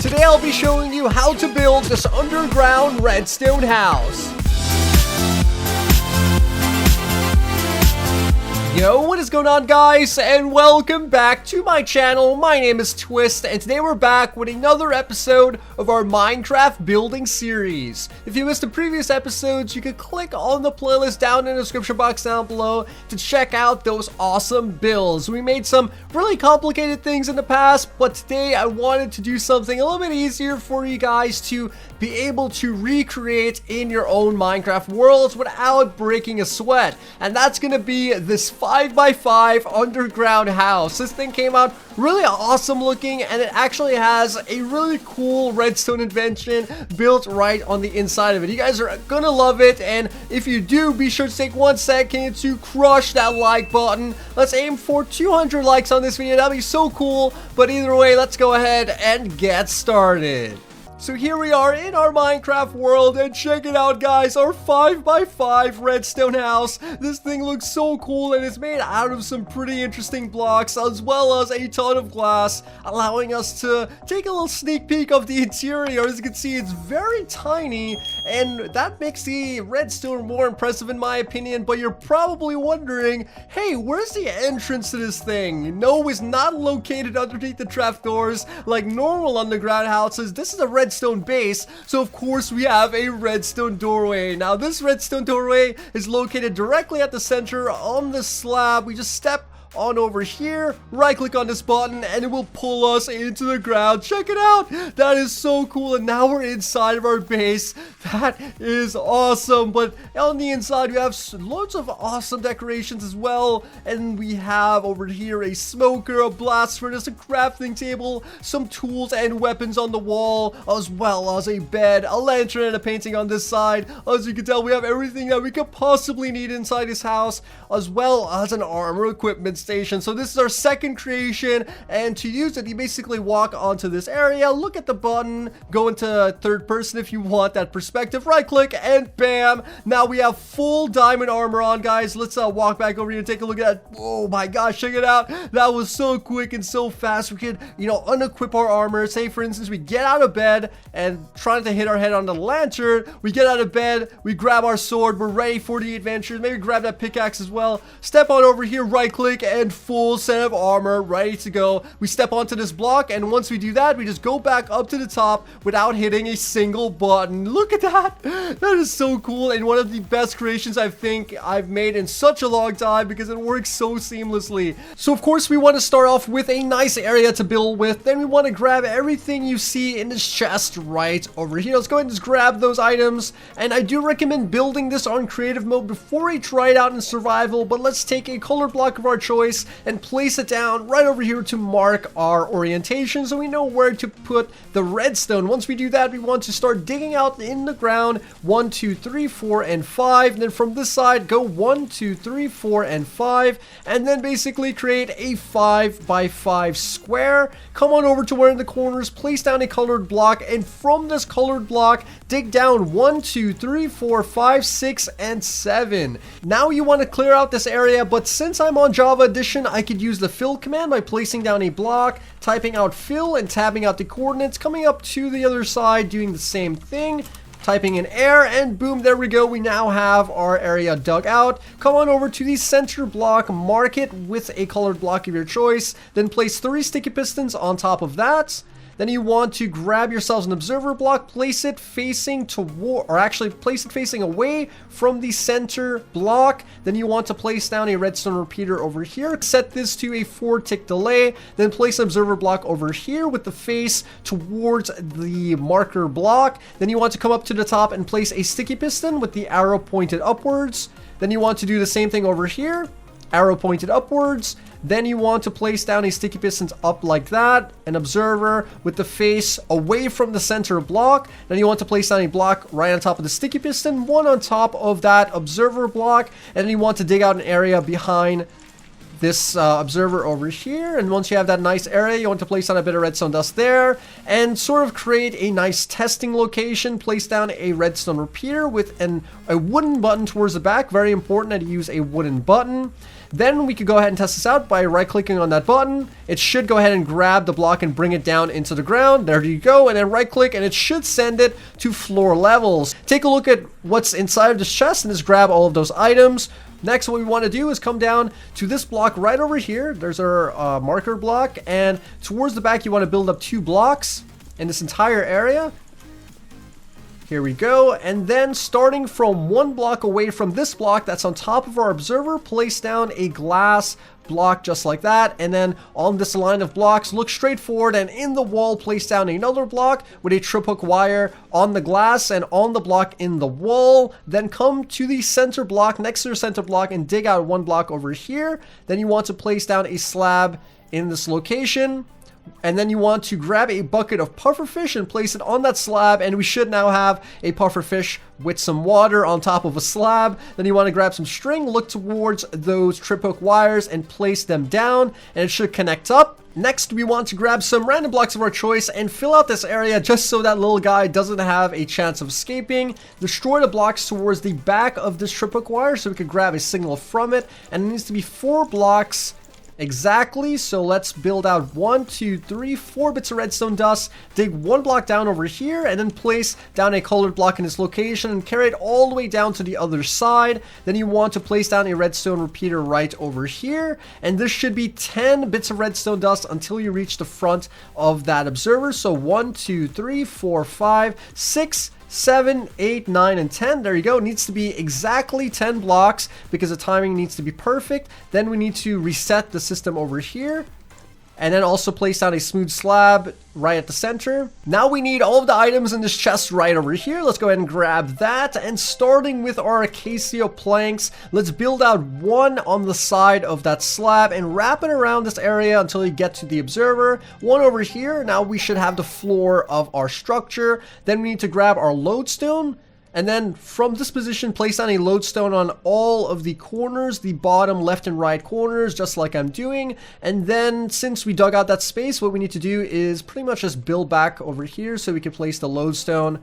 Today I'll be showing you how to build this underground redstone house. Yo, what is going on, guys, and welcome back to my channel. My name is Twiistz, and today we're back with another episode of our Minecraft building series. If you missed the previous episodes, you can click on the playlist down in the description box down below to check out those awesome builds. We made some really complicated things in the past, but today I wanted to do something a little bit easier for you guys to be able to recreate in your own Minecraft worlds without breaking a sweat. And that's gonna be this 5x5 underground house. This thing came out really awesome looking, and it actually has a really cool redstone invention built right on the inside of it. You guys are gonna love it, and if you do, be sure to take 1 second to crush that like button. Let's aim for 200 likes on this video. That'd be so cool. But either way, let's go ahead and get started. So here we are in our Minecraft world, and check it out, guys, our 5x5 redstone house. This thing looks so cool, and it's made out of some pretty interesting blocks, as well as a ton of glass, allowing us to take a little sneak peek of the interior. As you can see, it's very tiny, and that makes the redstone more impressive in my opinion. But you're probably wondering, hey, where's the entrance to this thing? No, it's not located underneath the trapdoors like normal underground houses. This is a redstone base, so of course we have a redstone doorway. Now this redstone doorway is located directly at the center on the slab. We just step on over here, right click on this button, and it will pull us into the ground. Check it out, that is so cool. And now we're inside of our base. That is awesome. But on the inside we have loads of awesome decorations as well, and we have over here a smoker, a blast furnace, a crafting table, some tools and weapons on the wall, as well as a bed, a lantern, and a painting on this side. As you can tell, we have everything that we could possibly need inside this house, as well as an armor equipment station. So this is our second creation, and to use it, you basically walk onto this area, look at the button, go into third person if you want that perspective, right click, and bam, now we have full diamond armor on, guys. Let's walk back over here and take a look at that. Oh my gosh, check it out. That was so quick and so fast. We could, unequip our armor. Say for instance, we get out of bed and trying to hit our head on the lantern, we get out of bed, we grab our sword, we're ready for the adventure. Maybe grab that pickaxe as well, step on over here, right click, and full set of armor ready to go. We step onto this block, and once we do that, we just go back up to the top without hitting a single button. Look at that. That is so cool, and one of the best creations I think I've made in such a long time, because it works so seamlessly. So of course we want to start off with a nice area to build with. Then we want to grab everything you see in this chest right over here. Let's go ahead and just grab those items, and I do recommend building this on creative mode before we try it out in survival. But let's take a color block of our choice and place it down right over here to mark our orientation, so we know where to put the redstone. Once we do that, we want to start digging out in the ground 1, 2, 3, 4, and 5. And then from this side, go 1, 2, 3, 4, and 5, and then basically create a 5x5 square. Come on over to where in the corners, place down a colored block, and from this colored block, dig down 1, 2, 3, 4, 5, 6, and 7. Now you want to clear out this area, but since I'm on Java Edition, I could use the fill command by placing down a block, typing out fill, and tabbing out the coordinates, coming up to the other side, doing the same thing, typing in air, and boom, there we go. We now have our area dug out. Come on over to the center block, mark it with a colored block of your choice, then place 3 sticky pistons on top of that. Then you want to grab yourselves an observer block, place it facing toward, or actually place it facing away from the center block. Then you want to place down a redstone repeater over here. Set this to a 4-tick delay. Then place an observer block over here with the face towards the marker block. Then you want to come up to the top and place a sticky piston with the arrow pointed upwards. Then you want to do the same thing over here. Arrow pointed upwards. Then you want to place down a sticky pistons up like that, an observer with the face away from the center block. Then you want to place down a block right on top of the sticky piston, one on top of that observer block, and then you want to dig out an area behind this observer over here. And once you have that nice area, you want to place down a bit of redstone dust there and sort of create a nice testing location. Place down a redstone repeater with a wooden button towards the back. Very important that you use a wooden button. Then we could go ahead and test this out by right clicking on that button. It should go ahead and grab the block and bring it down into the ground. There you go. And then right click and it should send it to floor levels. Take a look at what's inside of this chest and just grab all of those items. Next, what we want to do is come down to this block right over here. There's our marker block, and towards the back you want to build up 2 blocks in this entire area. Here we go, and then starting from 1 block away from this block that's on top of our observer, place down a glass block just like that, and then on this line of blocks, look straight forward, and in the wall, place down another block with a trip hook wire on the glass and on the block in the wall. Then come to the center block, next to the center block, and dig out 1 block over here. Then you want to place down a slab in this location. And then you want to grab a bucket of pufferfish and place it on that slab, and we should now have a pufferfish with some water on top of a slab. Then you want to grab some string, look towards those trip hook wires and place them down, and it should connect up. Next, we want to grab some random blocks of our choice and fill out this area just so that little guy doesn't have a chance of escaping. Destroy the blocks towards the back of this trip hook wire so we can grab a signal from it, and it needs to be 4 blocks exactly. So let's build out 1, 2, 3, 4 bits of redstone dust, dig 1 block down over here, and then place down a colored block in this location and carry it all the way down to the other side. Then you want to place down a redstone repeater right over here, and this should be 10 bits of redstone dust until you reach the front of that observer. So 1, 2, 3, 4, 5, 6, 7, 8, 9, and 10. There you go. It needs to be exactly 10 blocks because the timing needs to be perfect. Then we need to reset the system over here. And then also place down a smooth slab right at the center. Now we need all of the items in this chest right over here. Let's go ahead and grab that. And starting with our acacia planks, let's build out 1 on the side of that slab and wrap it around this area until you get to the observer. 1 over here. Now we should have the floor of our structure. Then we need to grab our lodestone. And then from this position, place down a lodestone on all of the corners, the bottom left and right corners, just like I'm doing. And then since we dug out that space, what we need to do is pretty much just build back over here so we can place the lodestone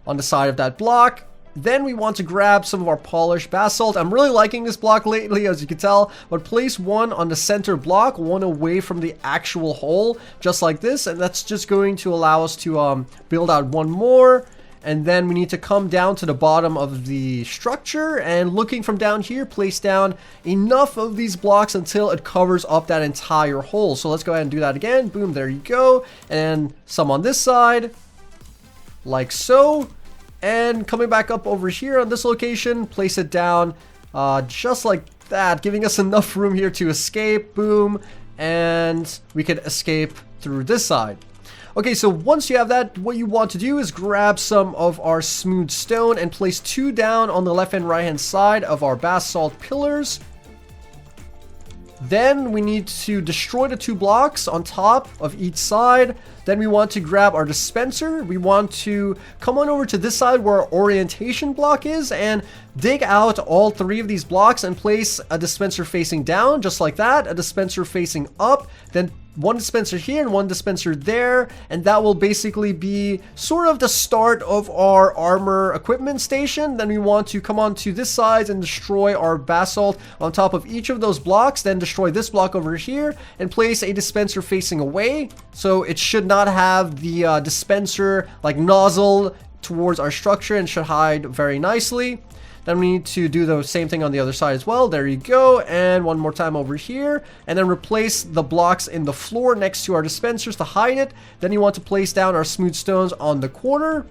on the side of that block. Then we want to grab some of our polished basalt. I'm really liking this block lately, as you can tell, but place 1 on the center block, 1 away from the actual hole, just like this. And that's just going to allow us to build out 1 more. And then we need to come down to the bottom of the structure, and looking from down here, place down enough of these blocks until it covers up that entire hole. So let's go ahead and do that again. Boom, there you go. And some on this side, like so. And coming back up over here on this location, place it down just like that, giving us enough room here to escape. Boom. And we could escape through this side. Okay, so once you have that, what you want to do is grab some of our smooth stone and place 2 down on the left and right hand side of our basalt pillars. Then we need to destroy the 2 blocks on top of each side. Then we want to grab our dispenser. We want to come on over to this side where our orientation block is and dig out all 3 of these blocks and place a dispenser facing down, just like that, a dispenser facing up, then 1 dispenser here and 1 dispenser there, and that will basically be sort of the start of our armor equipment station. Then we want to come on to this side and destroy our basalt on top of each of those blocks, then destroy this block over here and place a dispenser facing away, so it should not have the dispenser like nozzle towards our structure and should hide very nicely. Then we need to do the same thing on the other side as well. There you go. And 1 more time over here. And then replace the blocks in the floor next to our dispensers to hide it. Then you want to place down our smooth stones on the corner.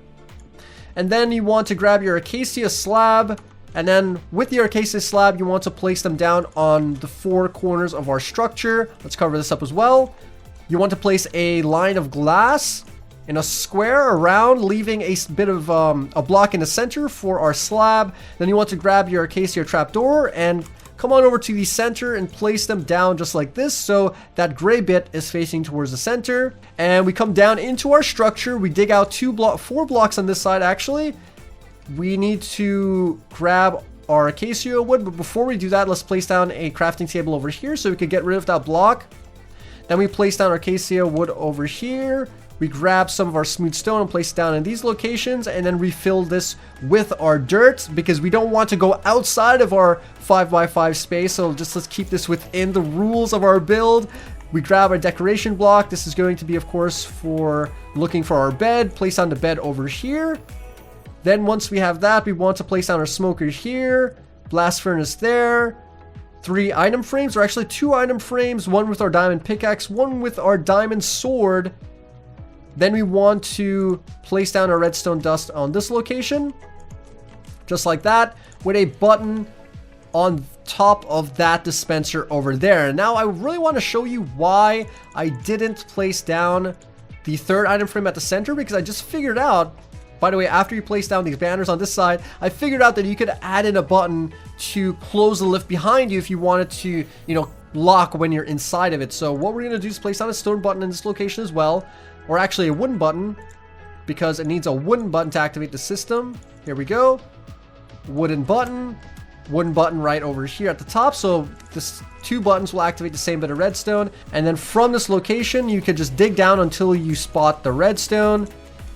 And then you want to grab your acacia slab. And then with your acacia slab, you want to place them down on the 4 corners of our structure. Let's cover this up as well. You want to place a line of glass in a square around, leaving a bit of a block in the center for our slab. Then you want to grab your acacia trapdoor and come on over to the center and place them down just like this, so that gray bit is facing towards the center. And we come down into our structure. We dig out 4 blocks on this side actually. We need to grab our acacia wood, but before we do that, let's place down a crafting table over here so we can get rid of that block. Then we place down our acacia wood over here. We grab some of our smooth stone and place it down in these locations, and then refill this with our dirt because we don't want to go outside of our 5x5 space. So just let's keep this within the rules of our build. We grab our decoration block. This is going to be, of course, for looking for our bed. Place down the bed over here. Then once we have that, we want to place down our smoker here. Blast furnace there. 3 item frames, or actually 2 item frames. One with our diamond pickaxe, one with our diamond sword. Then we want to place down our redstone dust on this location. Just like that, with a button on top of that dispenser over there. And now I really want to show you why I didn't place down the 3rd item frame at the center, because I just figured out, by the way, after you place down these banners on this side, I figured out that you could add in a button to close the lift behind you if you wanted to, you know, lock when you're inside of it. So what we're going to do is place down a stone button in this location as well, or actually a wooden button, because it needs a wooden button to activate the system. Here we go. Wooden button right over here at the top. So this 2 buttons will activate the same bit of redstone. And then from this location, you could just dig down until you spot the redstone.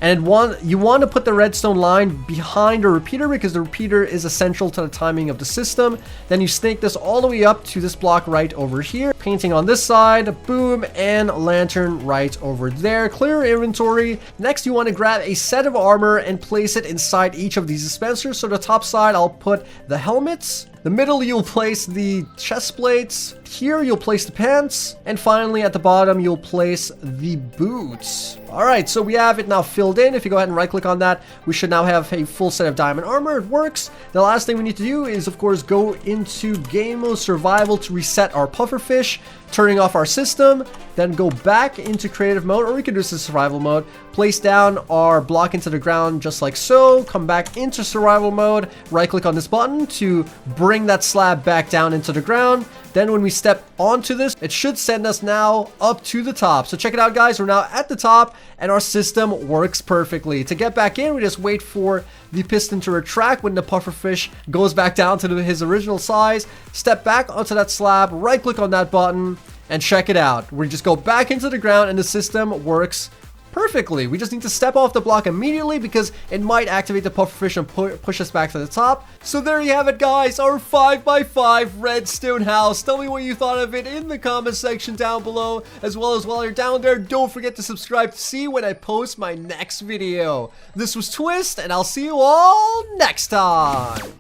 And you want to put the redstone line behind a repeater, because the repeater is essential to the timing of the system. Then you snake this all the way up to this block right over here. Painting on this side, boom, and lantern right over there. Clear inventory. Next, you want to grab a set of armor and place it inside each of these dispensers. So the top side, I'll put the helmets. The middle, you'll place the chest plates. Here, you'll place the pants. And finally, at the bottom, you'll place the boots. All right, so we have it now filled in. If you go ahead and right click on that, we should now have a full set of diamond armor. It works. The last thing we need to do is, of course, go into game mode survival to reset our pufferfish, turning off our system, then go back into creative mode, or we can do this in survival mode. Place down our block into the ground just like so, come back into survival mode, right click on this button to bring that slab back down into the ground. Then when we step onto this, it should send us now up to the top. So check it out, guys. We're now at the top and our system works perfectly. To get back in, we just wait for the piston to retract when the pufferfish goes back down to his original size. Step back onto that slab, right click on that button, and check it out. We just go back into the ground and the system works perfectly. We just need to step off the block immediately because it might activate the pufferfish and push us back to the top. So there you have it, guys, our 5x5 redstone house. Tell me what you thought of it in the comment section down below, as well as while you're down there, don't forget to subscribe to see when I post my next video. This was Twiistz, and I'll see you all next time.